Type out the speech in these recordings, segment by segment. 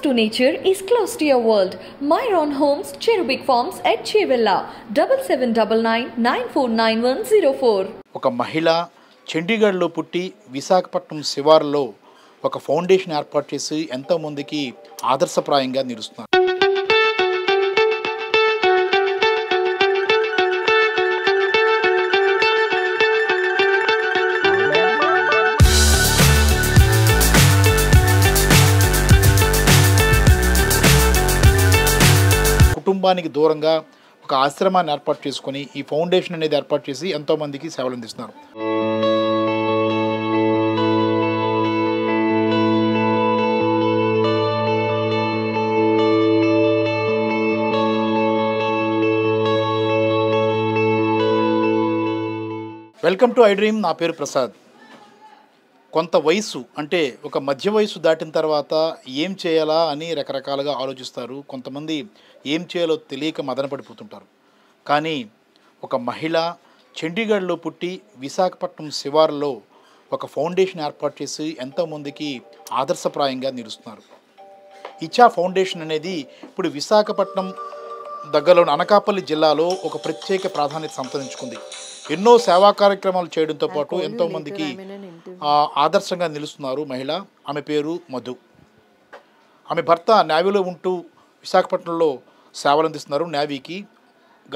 to nature is close to your world. Myron Homes, Cherubic Farms at Chevilla, 7799949104. ఒక మహిళ చండీగఢ్లో పుట్టి విశాఖపట్నం శివారులో ఒక ఫౌండేషన్ ఏర్పాటు చేసి ఎంతో మందికి ఆదర్శప్రాయంగా నిలుస్తున్నారు. కుటుంబానికి దూరంగా ఒక ఆశ్రమాన్ని ఏర్పాటు చేసుకొని ఈ ఫౌండేషన్ అనేది ఏర్పాటు చేసి ఎంతో మందికి సేవలు అందిస్తున్నారు. Welcome to I dream. నా పేరు ప్రసాద్. కొంత వయసు అంటే ఒక మధ్య వయసు దాటిన తర్వాత ఏం చేయాలా అని రకరకాలుగా ఆలోచిస్తారు. కొంతమంది ఏం చేయాలో తెలియక మదనపడిపోతుంటారు. కానీ ఒక మహిళ చండీగఢ్లో పుట్టి విశాఖపట్నం శివారులో ఒక ఫౌండేషన్ ఏర్పాటు చేసి ఎంతోమందికి ఆదర్శప్రాయంగా నిలుస్తున్నారు. ఇచ్చా ఫౌండేషన్ అనేది ఇప్పుడు విశాఖపట్నం దగ్గరలోని అనకాపల్లి జిల్లాలో ఒక ప్రత్యేక ప్రాధాన్యత సంతరించుకుంది. ఎన్నో సేవా కార్యక్రమాలు చేయడంతో పాటు ఎంతోమందికి ఆదర్శంగా నిలుస్తున్నారు మహిళ. ఆమె పేరు మధు. ఆమె భర్త నేవీలో ఉంటూ విశాఖపట్నంలో సేవలు అందిస్తున్నారు. నేవీకి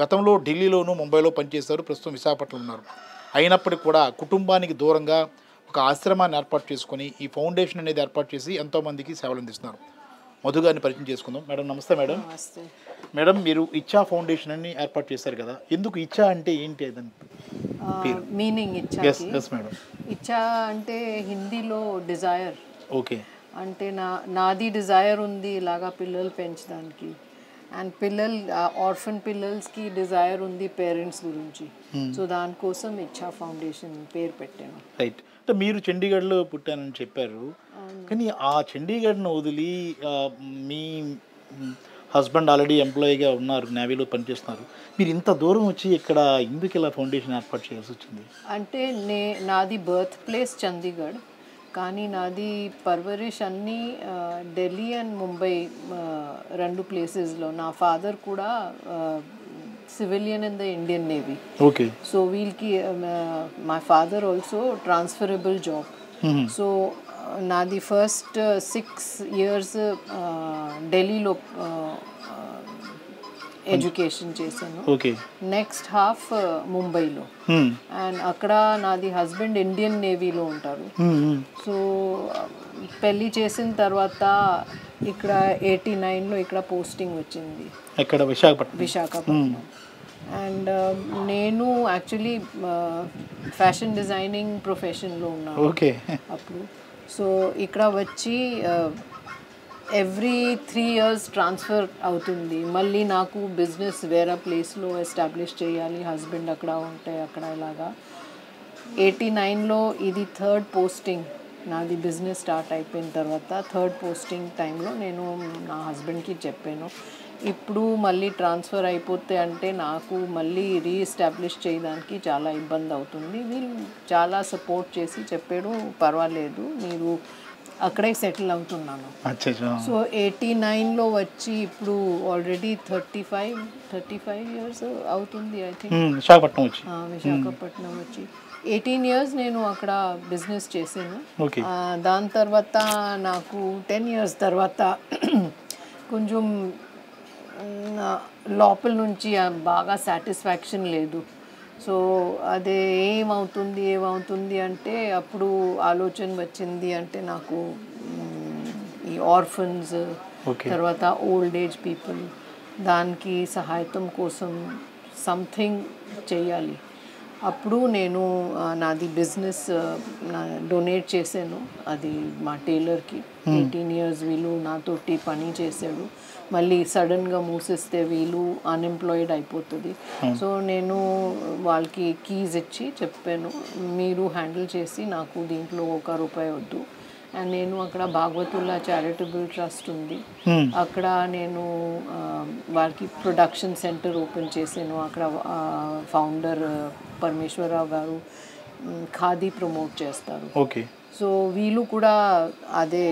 గతంలో ఢిల్లీలోను ముంబైలో పనిచేశారు. ప్రస్తుతం విశాఖపట్నంలో ఉన్నారు. అయినప్పటికీ కూడా కుటుంబానికి దూరంగా ఒక ఆశ్రమాన్ని ఏర్పాటు చేసుకొని ఈ ఫౌండేషన్ అనేది ఏర్పాటు చేసి ఎంతోమందికి సేవలు అందిస్తున్నారు. మధు గారిని పరిచయం చేసుకుందాం. మేడం నమస్తే. మేడం మేడం మీరు ఇచ్చా ఫౌండేషన్ అని ఏర్పాటు చేశారు కదా, ఎందుకు ఇచ్చా అంటే ఏంటి? అదని మీనింగ్ ఇచ్చా అంటే హిందీలో డిజైర్. ఓకే. అంటే నాది డిజైర్ ఉంది ఇలాగా పిల్లలు పెంచడానికి. అండ్ ఆర్ఫన్ పిల్లలకి డిజైర్ ఉంది పేరెంట్స్ గురించి. సో దానికోసం ఇచ్చా ఫౌండేషన్ పేరు పెట్టాను. రైట్. అంటే మీరు చండీగఢ్లో పుట్టానని చెప్పారు, కానీ ఆ చండీగఢ్ను వదిలి మీ హస్బెండ్ ఆల్రెడీ ఎంప్లాయీగా ఉన్నారు, నేవీలో పనిచేస్తున్నారు, మీరు ఇంత దూరం వచ్చి ఇక్కడ ఎందుకు ఇలా ఫౌండేషన్ ఏర్పాటు చేయాల్సి వచ్చింది? అంటే నాది బర్త్ ప్లేస్ చండీగఢ్, కానీ నాది పర్వరిష్ అన్నీ ఢిల్లీ అండ్ ముంబై రెండు ప్లేసెస్లో. నా ఫాదర్ కూడా civilian in the Indian Navy. Okay. So my father also transferable job. So na the first 6 years Delhi lo education chesanu. Okay. Next half Mumbai lo. And akkada nadi husband Indian Navy lo untaru. So పెళ్లి చేసిన తర్వాత ఇక్కడ 89లో ఇక్కడ posting వచ్చింది. ఇక్కడ Visakhapatnam. And నేను actually fashion designing ప్రొఫెషన్లో ఉన్నాను. ఓకే. అప్పుడు సో ఇక్కడ వచ్చి ఎవ్రీ 3 years ట్రాన్స్ఫర్ అవుతుంది. మళ్ళీ నాకు బిజినెస్ వేరే ప్లేస్లో ఎస్టాబ్లిష్ చేయాలి. హస్బెండ్ అక్కడ ఉంటే అక్కడ ఇలాగా 89లో ఇది 3rd పోస్టింగ్. నాది బిజినెస్ స్టార్ట్ అయిపోయిన తర్వాత 3rd పోస్టింగ్ టైంలో నేను నా హస్బెండ్కి చెప్పాను, ఇప్పుడు మళ్ళీ ట్రాన్స్ఫర్ అయిపోతే అంటే నాకు మళ్ళీ రీఎస్టాబ్లిష్ చేయడానికి చాలా ఇబ్బంది అవుతుంది. వీళ్ళు చాలా సపోర్ట్ చేసి చెప్పాడు, పర్వాలేదు మీరు అక్కడే సెటిల్ అవుతున్నాను. సో 89లో వచ్చి ఇప్పుడు ఆల్రెడీ 35 years అవుతుంది ఐ థింక్ విశాఖపట్నం వచ్చి. 18 years నేను అక్కడ బిజినెస్ చేశాను. దాని తర్వాత నాకు 10 years తర్వాత కొంచెం లోపల నుంచి బాగా సాటిస్ఫాక్షన్ లేదు. సో అదే ఏమవుతుంది అంటే అప్పుడు ఆలోచన వచ్చింది, అంటే నాకు ఈ ఆర్ఫన్స్ తర్వాత ఓల్డ్ ఏజ్ పీపుల్ దానికి సహాయతం కోసం సంథింగ్ చేయాలి. అప్పుడు నేను నాది బిజినెస్ డొనేట్ చేశాను అది మా టైలర్కి. 18 years వీళ్ళు నాతోటి పని చేశాడు. మళ్ళీ సడన్గా మూసేస్తే వీళ్ళు అన్ఎంప్లాయిడ్ అయిపోతుంది. సో నేను వాళ్ళకి కీస్ ఇచ్చి చెప్పాను, మీరు హ్యాండిల్ చేసి నాకు దీంట్లో ₹1 వద్దు. అండ్ నేను అక్కడ భాగవతుల్లా చారిటబుల్ ట్రస్ట్ ఉంది, అక్కడ నేను వాళ్ళకి ప్రొడక్షన్ సెంటర్ ఓపెన్ చేశాను. అక్కడ ఫౌండర్ పరమేశ్వరరావు గారు ఖాదీ ప్రమోట్ చేస్తారు. ఓకే. సో వీళ్ళు కూడా అదే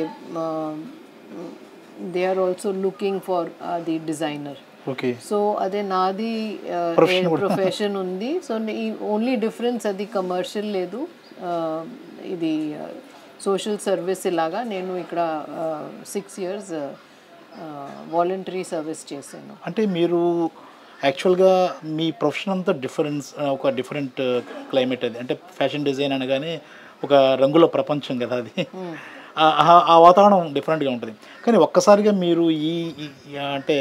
they are also looking for the designer. Okay. So అదే నాది ప్రొఫెషన్ ఉంది. సో ఈ ఓన్లీ డిఫరెన్స్ అది కమర్షియల్ లేదు, ఇది సోషల్ సర్వీస్. ఇలాగా నేను ఇక్కడ 6 years వాలంటరీ సర్వీస్ చేశాను. అంటే మీరు యాక్చువల్గా మీ ప్రొఫెషన్ అంతా ఒక డిఫరెంట్ క్లైమేట్ అది. అంటే ఫ్యాషన్ డిజైన్ అనగానే ఒక రంగుల ప్రపంచం కదా అది. ఆ వాతావరణం డిఫరెంట్గా ఉంటుంది. కానీ ఒక్కసారిగా మీరు అంటే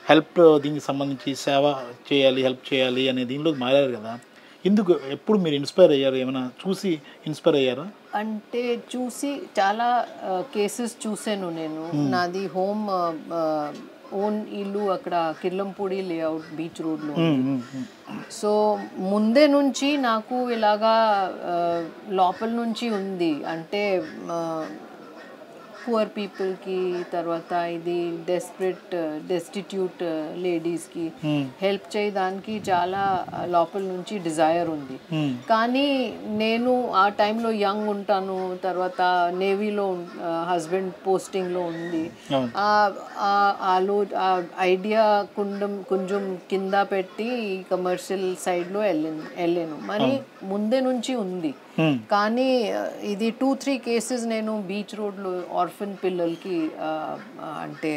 హెల్ప్, దీనికి సంబంధించి సేవ చేయాలి, హెల్ప్ చేయాలి అనే దీనిలోకి మారారు కదా. ఎందుకు, ఎప్పుడు మీరు ఇన్స్పైర్ అయ్యారు? ఏమైనా చూసి ఇన్స్పైర్ అయ్యారా? అంటే చూసి చాలా కేసెస్ చూసాను నేను. నాది ఓన్ ఇల్లు అక్కడ కిర్లంపూడి లేఅవుట్ బీచ్ రోడ్లో. సో ముందే నుంచి నాకు ఇలాగా లోపల నుంచి ఉంది. అంటే పువర్ పీపుల్కి, తర్వాత ఇది డెస్టిట్యూట్ లేడీస్కి హెల్ప్ చేయడానికి చాలా లోపల నుంచి డిజైర్ ఉంది. కానీ నేను ఆ టైంలో యంగ్ ఉంటాను, తర్వాత నేవీలో హస్బెండ్ పోస్టింగ్లో ఉంది. ఆ ఐడియా కొంచెం కింద పెట్టి కమర్షియల్ సైడ్లో వెళ్ళాను. మరి ముందే నుంచి ఉంది. కానీ ఇది 2-3 కేసెస్ నేను బీచ్ రోడ్లో ఆర్ఫన్ పిల్లలకి అంటే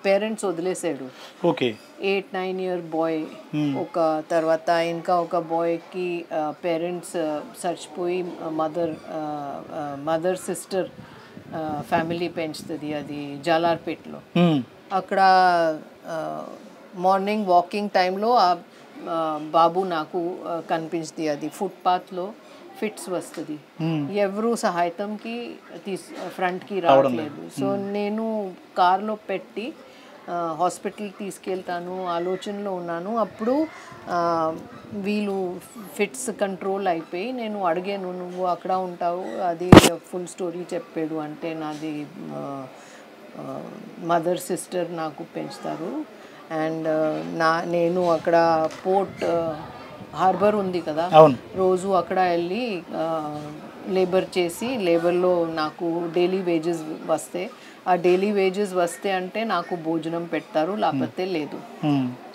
పేరెంట్స్ వదిలేసాడు. ఓకే. 8-9 year బాయ్, ఒక తర్వాత ఇంకా ఒక బాయ్కి పేరెంట్స్ చచ్చిపోయి మదర్ సిస్టర్ ఫ్యామిలీ పెంచుతుంది. అది జాలార్పేటలో. అక్కడ మార్నింగ్ వాకింగ్ టైంలో ఆ బాబు నాకు కనిపించింది. అది ఫుట్పాత్లో ఫిట్స్ వస్తుంది, ఎవరు సహాయతంకి ఫ్రంట్కి రావట్లేదు. సో నేను కార్లో పెట్టి హాస్పిటల్కి తీసుకెళ్తాను ఆలోచనలో ఉన్నాను. అప్పుడు వీళ్ళు ఫిట్స్ కంట్రోల్ అయిపోయి నేను అడిగాను, నువ్వు అక్కడ ఉంటావు, అది ఫుల్ స్టోరీ చెప్పాడు. అంటే నాది మదర్ సిస్టర్ నాకు పెంచుతారు, అండ్ నేను అక్కడ పోర్ట్ హార్బర్ ఉంది కదా, రోజు అక్కడ వెళ్ళి లేబర్ చేసి, లేబర్లో నాకు డైలీ వేజెస్ వస్తే, ఆ డైలీ వేజెస్ వస్తే అంటే నాకు భోజనం పెడతారు, లేకపోతే లేదు.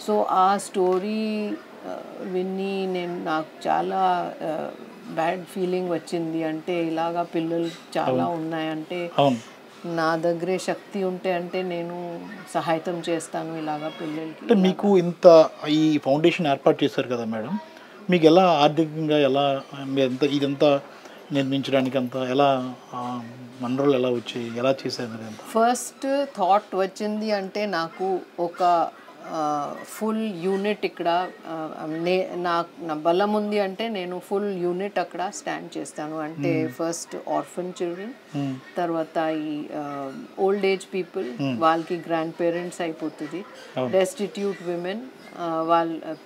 సో ఆ స్టోరీ విని నాకు చాలా బ్యాడ్ ఫీలింగ్ వచ్చింది. అంటే ఇలాగా పిల్లలు చాలా ఉన్నాయంటే నా దగ్గరే శక్తి ఉంటే అంటే నేను సహాయం చేస్తాను ఇలాగా పిల్లలకి. అంటే మీకు ఇంత ఈ ఫౌండేషన్ ఏర్పాటు చేశారు కదా మేడం, మీకు ఎలా ఆర్థికంగా ఎలా ఇదంతా నిర్మించడానికి అంతా ఎలా వనరులు ఎలా వచ్చాయి, ఎలా చేశారు? ఫస్ట్ థాట్ వచ్చింది అంటే నాకు ఒక ఫుల్ యూనిట్ ఇక్కడ నా బలం ఉంది అంటే నేను ఫుల్ యూనిట్ అక్కడ స్టాండ్ చేస్తాను. అంటే ఫస్ట్ ఆర్ఫన్ చిల్డ్రన్, తర్వాత ఈ ఓల్డ్ ఏజ్ పీపుల్, వాళ్ళకి గ్రాండ్ పేరెంట్స్ అయిపోతుంది, డెస్టిట్యూట్ విమెన్, వాళ్ళ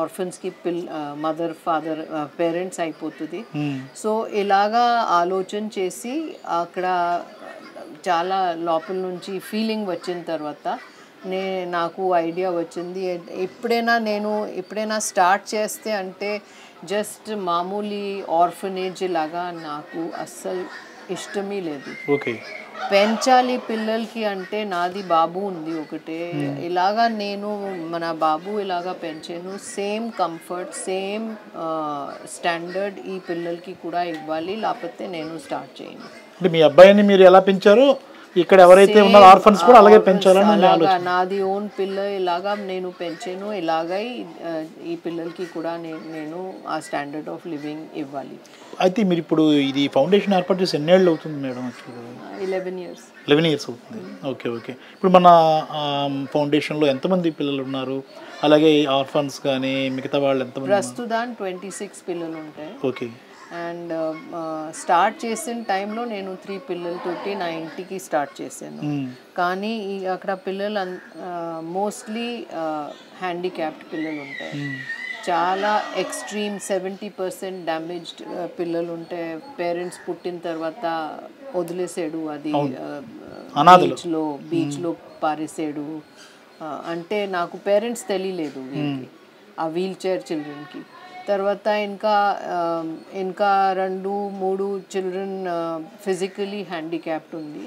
ఆర్ఫన్స్కి మదర్ ఫాదర్ పేరెంట్స్ అయిపోతుంది. సో ఇలాగా ఆలోచన చేసి అక్కడ చాలా లోపల నుంచి ఫీలింగ్ వచ్చిన తర్వాత నాకు ఐడియా వచ్చింది, ఎప్పుడైనా స్టార్ట్ చేస్తే అంటే జస్ట్ మామూలు ఆర్ఫనేజ్ లాగా నాకు అస్సలు ఇష్టమే లేదు. ఓకే, పెంచాలి పిల్లలకి అంటే నాది బాబు ఉంది ఒకటే, ఇలాగా నేను మన బాబు ఇలాగా పెంచాను, సేమ్ కంఫర్ట్ సేమ్ స్టాండర్డ్ ఈ పిల్లలకి కూడా ఇవ్వాలి, లేకపోతే నేను స్టార్ట్ చేయను. అంటే మీ అబ్బాయిని మీరు ఎలా పెంచారో ఇక్కడ ఎవరైతే ఉన్నారో ఆర్ఫన్స్ కూడా అలాగే పెంచాలని నాది ఓన్ పిల్ల ఇలాగా నేను పెంచాను, ఇలాగై ఈ పిల్లలకి కూడా నేను ఆ స్టాండర్డ్ ఆఫ్ లివింగ్ ఇవ్వాలి. అయితే మీరు ఇప్పుడు ఇది ఫౌండేషన్ ఏర్పాటు చేసి ఎన్నేళ్ళు అవుతుంది మేడం? 11 years. 11 years అవుతుంది. Okay okay. ఇప్పుడు మన ఫౌండేషన్లో ఎంతమంది పిల్లలు ఉన్నారు, అలాగే ఆర్ఫన్స్ కానీ మిగతా వాళ్ళు ఎంతమంది? ప్రస్తుతం 26 పిల్లలు ఉంటాయి. ఓకే. అండ్ స్టార్ట్ చేసిన టైంలో నేను 3 పిల్లలతోటి నా ఇంటికి స్టార్ట్ చేశాను. కానీ అక్కడ పిల్లలు మోస్ట్లీ హ్యాండిక్యాప్డ్ పిల్లలు ఉంటాయి, చాలా ఎక్స్ట్రీమ్ 70% డ్యామేజ్డ్ పిల్లలు ఉంటే పేరెంట్స్ పుట్టిన తర్వాత వదిలేసాడు, అది బీచ్లో పారేసాడు. అంటే నాకు పేరెంట్స్ తెలియలేదు వీళ్ళకి, ఆ వీల్ చైర్ చిల్డ్రన్కి. తర్వాత ఇంకా ఇంకా 2-3 చిల్డ్రన్ ఫిజికలీ హ్యాండిక్యాప్డ్ ఉంది,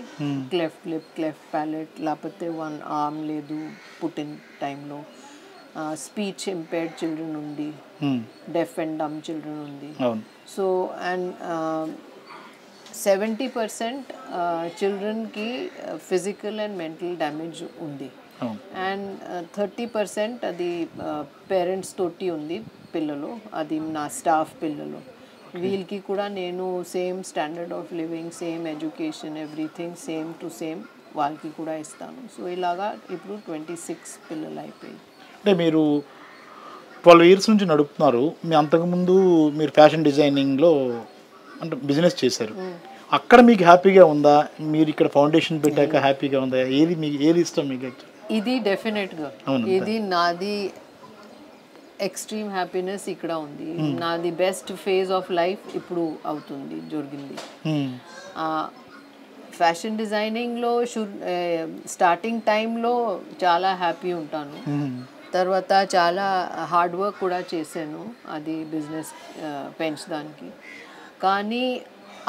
క్లెఫ్ట్ లిప్, క్లెఫ్ట్ ప్యాలెట్, లేకపోతే 1 ఆర్మ్ లేదు పుట్టిన టైంలో, స్పీచ్ ఇంపేర్డ్ చిల్డ్రన్ ఉంది, డెఫ్ అండ్ డమ్ చిల్డ్రన్ ఉంది. సో అండ్ 70% చిల్డ్రన్కి ఫిజికల్ అండ్ మెంటల్ డ్యామేజ్ ఉంది, అండ్ 30% అది పేరెంట్స్ తోటి ఉంది పిల్లలు, అది నా స్టాఫ్ పిల్లలు. వీళ్ళకి కూడా నేను same standard of living, same education, everything same to same వాళ్ళకి కూడా ఇస్తాను. సో ఇలాగా ఇప్పుడు 26 పిల్లలు అయిపోయి. అంటే మీరు 12 ఇయర్స్ నుంచి నడుపుతున్నారు. మీ అంతకుముందు మీరు ఫ్యాషన్ డిజైనింగ్లో అంటే బిజినెస్ చేశారు. అక్కడ మీకు హ్యాపీగా ఉందా? మీరు ఇక్కడ ఫౌండేషన్ పెట్టాక హ్యాపీగా ఉందా? ఏది ఇష్టం మీకు? ఇది డెఫినెట్గా ఇది నాది ఎక్స్ట్రీమ్ హ్యాపీనెస్ ఇక్కడ ఉంది. నాది బెస్ట్ ఫేజ్ ఆఫ్ లైఫ్ ఇప్పుడు అవుతుంది, జరిగింది. ఫ్యాషన్ డిజైనింగ్లో స్టార్టింగ్ టైంలో చాలా హ్యాపీ ఉంటాను, తర్వాత చాలా హార్డ్ వర్క్ కూడా చేశాను అది బిజినెస్ పెంచడానికి. కానీ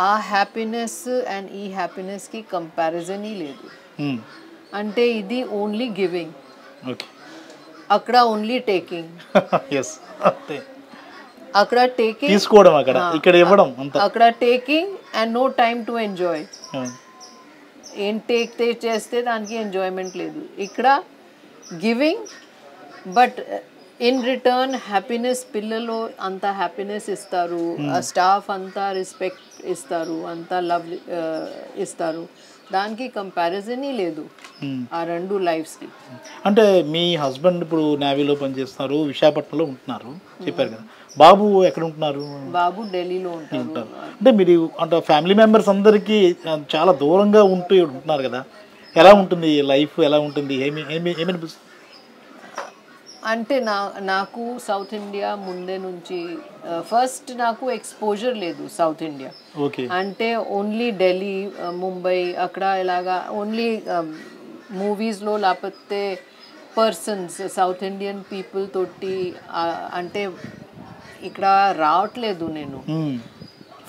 ఆ హ్యాపీనెస్ అండ్ ఈ హ్యాపీనెస్కి కంపారిజన్ లేదు. అంటే ఇది ఓన్లీ గివింగ్, అక్కడ ఓన్లీ టేకింగ్. అక్కడ టేకింగ్ తీసుకోవడం, ఇక్కడ ఇవ్వడం, అక్కడ taking and no time to enjoy. ఏం టేక్ చేస్తే దానికి ఎంజాయ్మెంట్ లేదు. ఇక్కడ giving but in return happiness. పిల్లలు అంత హ్యాపీనెస్ ఇస్తారు, స్టాఫ్ అంతా రెస్పెక్ట్ ఇస్తారు, అంతా లవ్ ఇస్తారు. దానికి కంపారిజన్ లేదు ఆ 2 లైఫ్స్కి. అంటే మీ హస్బెండ్ ఇప్పుడు నేవీలో పనిచేస్తున్నారు, విశాఖపట్నంలో ఉంటున్నారు చెప్పారు కదా. బాబు ఎక్కడ ఉంటున్నారు? బాబు ఢిల్లీలో ఉంటారు. అంటే మీరు అంటే ఫ్యామిలీ మెంబర్స్ అందరికీ చాలా దూరంగా ఉంటున్నారు కదా, ఎలా ఉంటుంది లైఫ్? ఎలా ఉంటుంది? ఏమనిపిస్తుంది? అంటే నాకు సౌత్ ఇండియా ముందే నుంచి ఫస్ట్ నాకు ఎక్స్పోజర్ లేదు సౌత్ ఇండియా. అంటే ఓన్లీ ఢిల్లీ, ముంబై అక్కడ ఇలాగా ఓన్లీ మూవీస్లో, లేకపోతే పర్సన్స్ సౌత్ ఇండియన్ పీపుల్ తోటి అంటే ఇక్కడ రావట్లేదు నేను.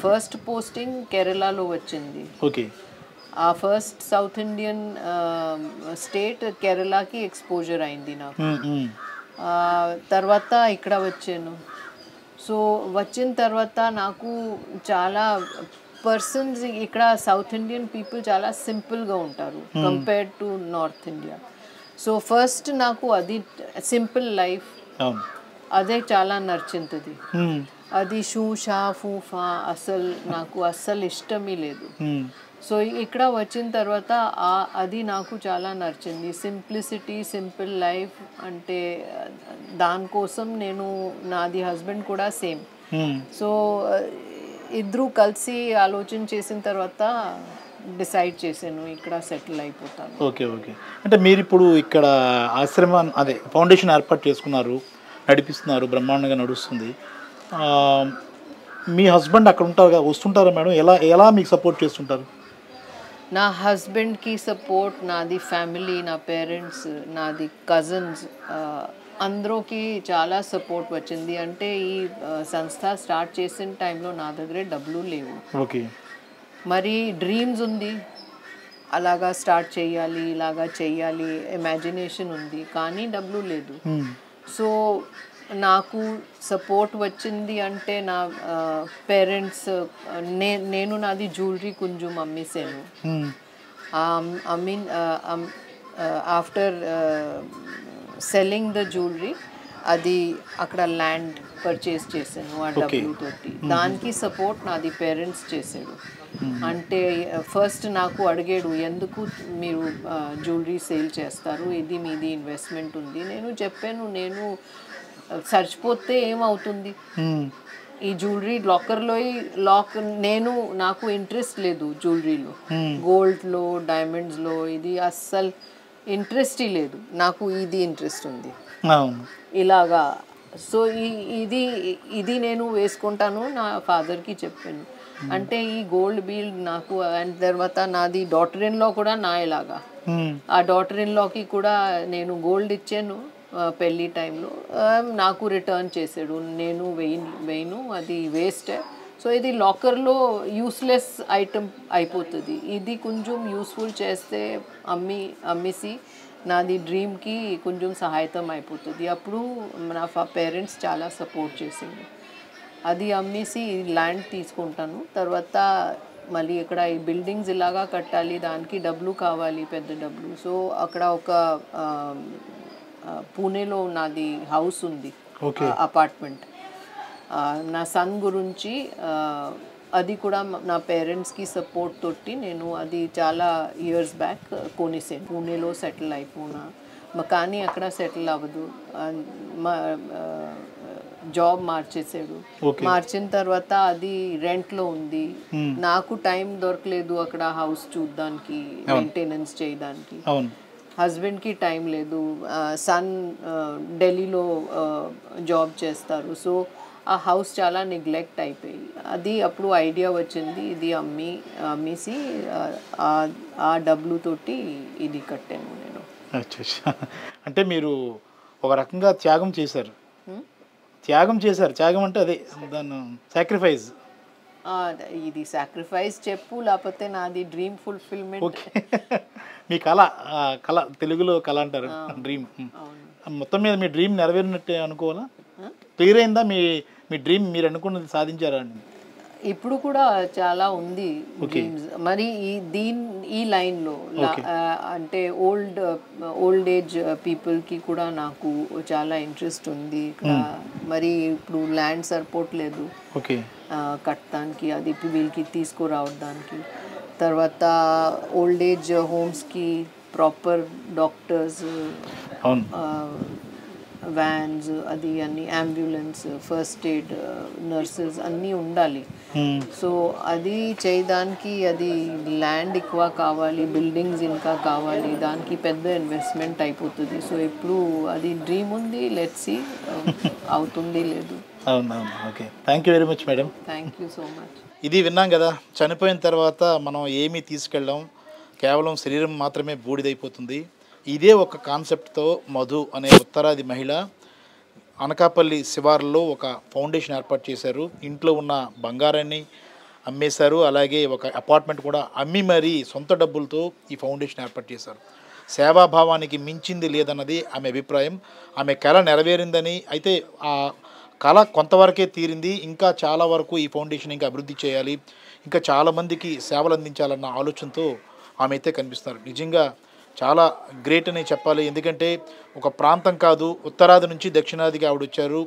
ఫస్ట్ పోస్టింగ్ కేరళలో వచ్చింది. ఆ ఫస్ట్ సౌత్ ఇండియన్ స్టేట్ కేరళకి ఎక్స్పోజర్ అయింది నాకు. తర్వాత ఇక్కడ వచ్చాను. సో వచ్చిన తర్వాత నాకు చాలా పర్సన్స్ ఇక్కడ సౌత్ ఇండియన్ పీపుల్ చాలా సింపుల్గా ఉంటారు compared to north India. So first నాకు అది సింపుల్ లైఫ్ అదే చాలా నచ్చింది. అది షూషా ఫూఫా నాకు అస్సలు ఇష్టమే లేదు. సో ఇక్కడ వచ్చిన తర్వాత అది నాకు చాలా నచ్చింది. Simplicity, simple life. అంటే దానికోసం నాది హస్బెండ్ కూడా సేమ్. సో ఇద్దరు కలిసి ఆలోచన చేసిన తర్వాత డిసైడ్ చేశాను ఇక్కడ సెటిల్ అయిపోతాను. ఓకే. అంటే మీరు ఇప్పుడు ఇక్కడ ఆశ్రమం అదే ఫౌండేషన్ ఏర్పాటు చేసుకున్నారు, నడిపిస్తున్నారు, బ్రహ్మాండంగా నడుస్తుంది. మీ హస్బెండ్ అక్కడ ఉంటారు, వస్తుంటారా మేడం? ఎలా మీకు సపోర్ట్ చేస్తుంటారు? నా హస్బెండ్కి సపోర్ట్, నాది ఫ్యామిలీ, నా పేరెంట్స్, నాది కజిన్స్ అందరికి చాలా సపోర్ట్ వచ్చింది. అంటే ఈ సంస్థ స్టార్ట్ చేసిన టైంలో నా దగ్గర డబ్బులు లేవు. మరి డ్రీమ్స్ ఉంది, అలాగా స్టార్ట్ చేయాలి, ఇలాగా చేయాలి, ఇమాజినేషన్ ఉంది, కానీ డబ్బులు లేదు. సో నాకు సపోర్ట్ వచ్చింది అంటే నా పేరెంట్స్, నేను నాది జ్యువెలరీ కొంచెం అమ్మేసాను. ఆఫ్టర్ సెల్లింగ్ ద జ్యువెలరీ అది అక్కడ ల్యాండ్ పర్చేస్ చేశాను ఆ డబ్బులతోటి. దానికి సపోర్ట్ నాది పేరెంట్స్ చేశాడు. అంటే ఫస్ట్ నాకు అడిగాడు, ఎందుకు మీరు జ్యువెలరీ సేల్ చేస్తారు, ఇది మీది ఇన్వెస్ట్మెంట్ ఉంది. నేను చెప్పాను, నేను చచ్చిపోతే ఏమవుతుంది, ఈ జ్యువెలరీ లాకర్లో నాకు ఇంట్రెస్ట్ లేదు జ్యువెలరీలో, గోల్డ్లో, డైమండ్స్లో ఇది అస్సలు ఇంట్రెస్ట్ లేదు నాకు. ఇది ఇంట్రెస్ట్ ఉంది ఇలాగా. సో ఇది నేను వేసుకుంటాను. నా ఫాదర్కి చెప్పాను. అంటే ఈ గోల్డ్ బిల్డ్ నాకు, అండ్ తర్వాత నాది డాటర్ ఇన్ లా కూడా నా ఇలాగా. ఆ డాటర్ ఇన్ లాకి కూడా నేను గోల్డ్ ఇచ్చాను, పెళ్ళి టైంలో నాకు రిటర్న్ చేసాడు. నేను వేయను, అది వేస్టే. సో ఇది లాకర్లో యూస్లెస్ ఐటమ్ అయిపోతుంది. ఇది కొంచెం యూస్ఫుల్ చేస్తే అమ్మేసి నాది డ్రీమ్కి కొంచెం సహాయతం అయిపోతుంది. అప్పుడు నా పేరెంట్స్ చాలా సపోర్ట్ చేసింది. అది అమ్మేసి ల్యాండ్ తీసుకుంటాను. తర్వాత మళ్ళీ ఇక్కడ ఈ బిల్డింగ్స్ ఇలాగా కట్టాలి, దానికి డబ్బులు కావాలి, పెద్ద డబ్బులు. సో అక్కడ ఒక పూణేలో నాది హౌస్ ఉంది, అపార్ట్మెంట్. నా సన్ గురించి అది కూడా నా పేరెంట్స్కి సపోర్ట్ తోటి నేను అది చాలా ఇయర్స్ బ్యాక్ కొనేసాను. పూణేలో సెటిల్ అయిపోయినా, కానీ అక్కడ సెటిల్ అవ్వదు. జాబ్ మార్చేసాడు. మార్చిన తర్వాత అది రెంట్లో ఉంది. నాకు టైం దొరకలేదు అక్కడ హౌస్ చూడడానికి, మెయింటెనెన్స్ చేయడానికి. హస్బెండ్కి టైం లేదు. సన్ ఢిల్లీలో జాబ్ చేస్తారు. సో ఆ హౌస్ చాలా నెగ్లెక్ట్ అయిపోయి, అది అప్పుడు ఐడియా వచ్చింది, ఇది అమ్మేసి ఆ డబ్బులతోటి ఇది కట్టాను నేను. అంటే మీరు ఒక రకంగా త్యాగం చేశారు. త్యాగం అంటే అదే దాన్ని సాక్రిఫైస్. ఇది సాక్రిఫైస్ చెప్పు, లేకపోతే నాది డ్రీమ్ ఫుల్ఫిల్మెంట్. మీ కళ తెలుగులో కళ అంటారు, డ్రీమ్. మొత్తం మీద మీ డ్రీమ్ నెరవేరినట్టే అనుకోవాలా? క్లియర్ అయిందా మీ డ్రీమ్? మీరు అనుకున్నది సాధించారా అండి? ఇప్పుడు కూడా చాలా ఉంది మరి ఈ లైన్లో. అంటే ఓల్డ్ ఏజ్ పీపుల్కి కూడా నాకు చాలా ఇంట్రెస్ట్ ఉంది ఇక్కడ. మరి ఇప్పుడు ల్యాండ్ సరిపోవట్లేదు కట్టడానికి, అది వీళ్ళకి తీసుకురావడానికి. తర్వాత ఓల్డ్ ఏజ్ హోమ్స్కి ప్రాపర్ డాక్టర్స్, వ్యాన్స్, అది అన్ని అంబులెన్స్, ఫస్ట్ ఎయిడ్, నర్సెస్ అన్నీ ఉండాలి. సో అది చేయడానికి అది ల్యాండ్ ఎక్కువ కావాలి, బిల్డింగ్స్ ఇంకా కావాలి, దానికి పెద్ద ఇన్వెస్ట్మెంట్ అయిపోతుంది. సో ఇప్పుడు అది డ్రీమ్ ఉంది, లెట్స్ సీ అవుతుంది లేదు. అవునవును. Okay, thank you very much madam. Thank you so much. ఇది విన్నాం కదా, చనిపోయిన తర్వాత మనం ఏమీ తీసుకెళ్ళాం, కేవలం శరీరం మాత్రమే బూడిదైపోతుంది. ఇదే ఒక కాన్సెప్ట్తో మధు అనే ఉత్తరాది మహిళ అనకాపల్లి శివారులో ఒక ఫౌండేషన్ ఏర్పాటు చేశారు. ఇంట్లో ఉన్న బంగారాన్ని అమ్మేశారు, అలాగే ఒక అపార్ట్మెంట్ కూడా అమ్మి మరీ సొంత డబ్బులతో ఈ ఫౌండేషన్ ఏర్పాటు చేశారు. సేవాభావానికి మించింది లేదన్నది ఆమె అభిప్రాయం. ఆమె కళ నెరవేరిందని, అయితే ఆ కళ కొంతవరకే తీరింది, ఇంకా చాలా వరకు ఈ ఫౌండేషన్ ఇంకా అభివృద్ధి చేయాలి, ఇంకా చాలామందికి సేవలు అందించాలన్న ఆలోచనతో ఆమె అయితే కనిపిస్తున్నారు. నిజంగా చాలా గ్రేట్ అని చెప్పాలి. ఎందుకంటే ఒక ప్రాంతం కాదు, ఉత్తరాది నుంచి దక్షిణాదికి ఆవిడ వచ్చారు.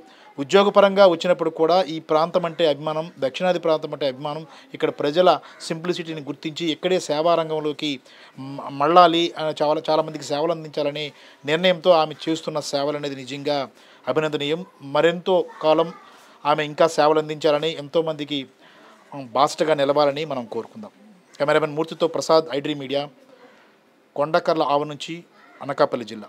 ఉద్యోగపరంగా వచ్చినప్పుడు కూడా ఈ ప్రాంతం అంటే అభిమానం, దక్షిణాది ప్రాంతం అంటే అభిమానం. ఇక్కడ ప్రజల సింప్లిసిటీని గుర్తించి ఇక్కడే సేవారంగంలోకి మళ్ళాలి, చాలామందికి సేవలు అందించాలనే నిర్ణయంతో ఆమె చేస్తున్న సేవలు అనేది నిజంగా అభినందనీయం. మరెంతో కాలం ఆమె ఇంకా సేవలు అందించాలని, ఎంతోమందికి బాస్టగా నిలవాలని మనం కోరుకుందాం. కెమెరామెన్ మూర్తితో ప్రసాద్, ఐడ్రీ మీడియా, కొండకర్ల ఆవ నుంచి, అనకాపల్లి జిల్లా.